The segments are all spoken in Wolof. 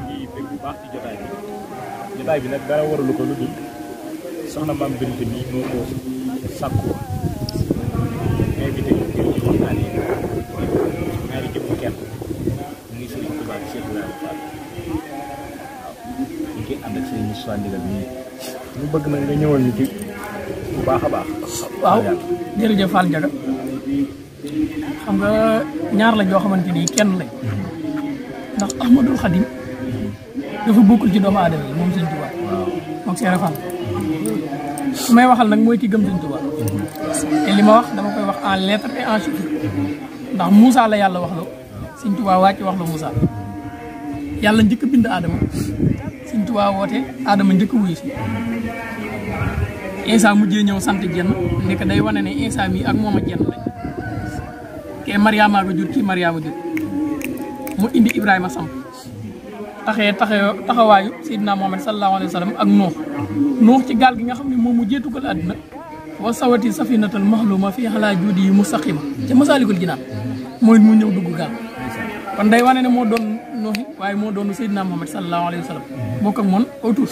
di bëgg bu baax ci jotaay bi nag dara waralu ko lu dul soxna Maam Binta mi moo ko sàkku invité ko ngir ñu waxtaanee ñaari jëmm kenn muy Sëriñ Tuubaa ak Cheikh Ibrahima Fall waaw ñu ngi ànd ak seen mission ndigal nii ñu bëgg nag nga ñëwal ñu ci bu baax a baax. waaw jërëjëf Fall Ndiaga xam nga ñaar la joo xamante ni kenn lañ ndax Ahmadul Xadim dafa bokkul ci doomu aadama yi moom Sëriñ Tuubaa moom Cheikh Fall su may waxal nag mooy ki gëm Sëriñ Tuubaa te li ma wax dama koy wax en lettre et en chiffre ndax Moussa la yàlla wax la Sëriñ Tuubaa wàcc wax la Moussa yàlla njëkk a bind aadama Sëriñ Tuubaa woote aadama njëkk a wuyu si Insa mujjee ñëw sant jenn nekk day wane ne Insa mi ak moom a jenn lañ kee Mariama ga jur kii Mariama jur mu indi Ibrahima samp taxawaayu Seydina Muhammad sallallahu alayhi wa sallam ak Nuux ci gaal gi nga xam ne moom mu jeetugal àddina wa sawati safinatal maxluma fii xalaa juudi yi mustaqima ca Masaalikul Jinaan mooy mu ñëw dugg gaal kon day wane ne moo doon Nuux waaye moo doon Seydina Muhammad sallallahu alayhi wa sallam bokk ak moom autour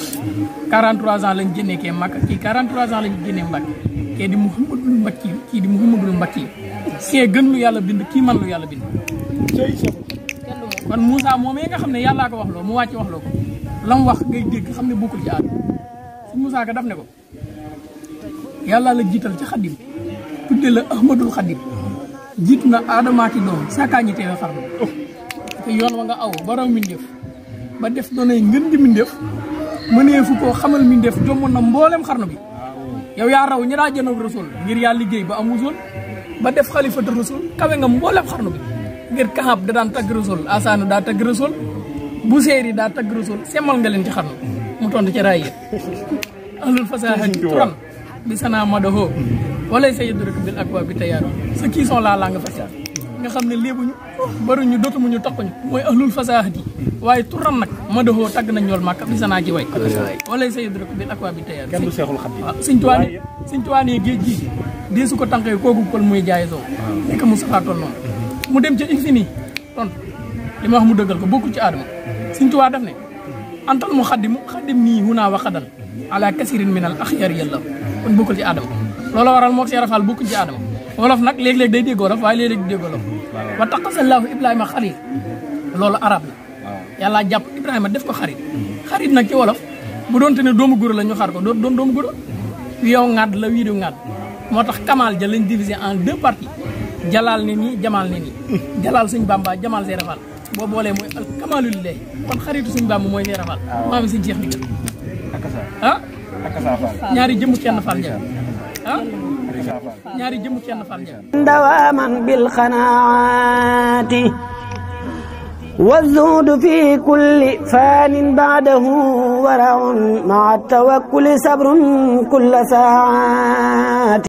43 ans lañ génnee kee Makka kii 43 ans lañ génnee Mbàkke kee di Muhammadul Mbakki kii di Muhammadul Mbakki kee gën lu yàlla bind kii man lu yàlla bind kon Moussa moomee nga xam ne yàllaa ko wax loo mu wàcc wax loo ko la mu wax ngay dégg xam ne bokkul ci aadama si Moussa ka daf ne ko yàllaa la jiital ci xadim tudde la Ahmadul Xadim jiitu na aadamaa ci doom saakaa ñi teewe xarnu te yoon wa nga aw ba raw mindeef ba def doonay ngën di mindeef mënee fu koo xamal mindeef jommoon na mboolem xarnu bi yow yaa raw ñi daa jënoog rasul ngir yaa liggéey ba amusoon ba def xalifatu rasul kawe nga mboolem xarnu bi ngir kaxab da daan tagg rasul asaanu daa tagg rasul bu seeri daa tagg rasul semmal nga leen ci xarnu mu tontu ci raay yi ahlul fasahati turan bi sana madaho walay sa yëddu rek bil akwa bi tayaaro ce qui sont là nga fasa nga xam ne léebuñu baruñu dootuñu toquñu mooy ahlul fasahati waaye turan nag madaho tagg nañ ñool màkk bi sanaa ci way walay sa yëddu rek bil akwa bi tayaaro kenn du Seexul Xadiim waaw Sëñ Tuubaa ne géej gi dee su ko tànkee kooku pël muy jaay soo nekk mu saxaatoon noonu mu dem ca infini tontu li ma wax mu dëggal ko bokku ci aadama Sëriñ Tuubaa def ne antal mu xaddim nii hunaa wa xadan ala kasirin min al axyar yàlla kon bokkul ci aadama loolu waral moo Cheikh Rafal bokkul ci aadama wolof nag léeg-léeg day dégg wolof waaye léeg-léeg du dégg wolof wa taqasallahu Ibrahima xarit loolu arab la yàlla jàpp Ibrahima def ko xarit xarit nag ci wolof bu doonte ne doomu góor la ñu xar ko doon doomu góor yow ŋadd la wii du ŋadd moo tax Kamal ja lañ divisé en 2 parties Jalaal ne nii Jamaal ne nii Jalaal Sëñ Bamba Jamaal Cheikh Rafal boo boolee mooy al Kamalul lay kon xaritu Sëñ Bamba mooy Cheikh Rafal maami Sëñ Cheikh Ndigal ah ñaari jëmm kenn Fall Ndiaye ah ñaari jëmm kenn Fall Ndiaye dawaman bil qanaati والزهد في كل فان بعده ورع مع التوكل صبر كل ساعات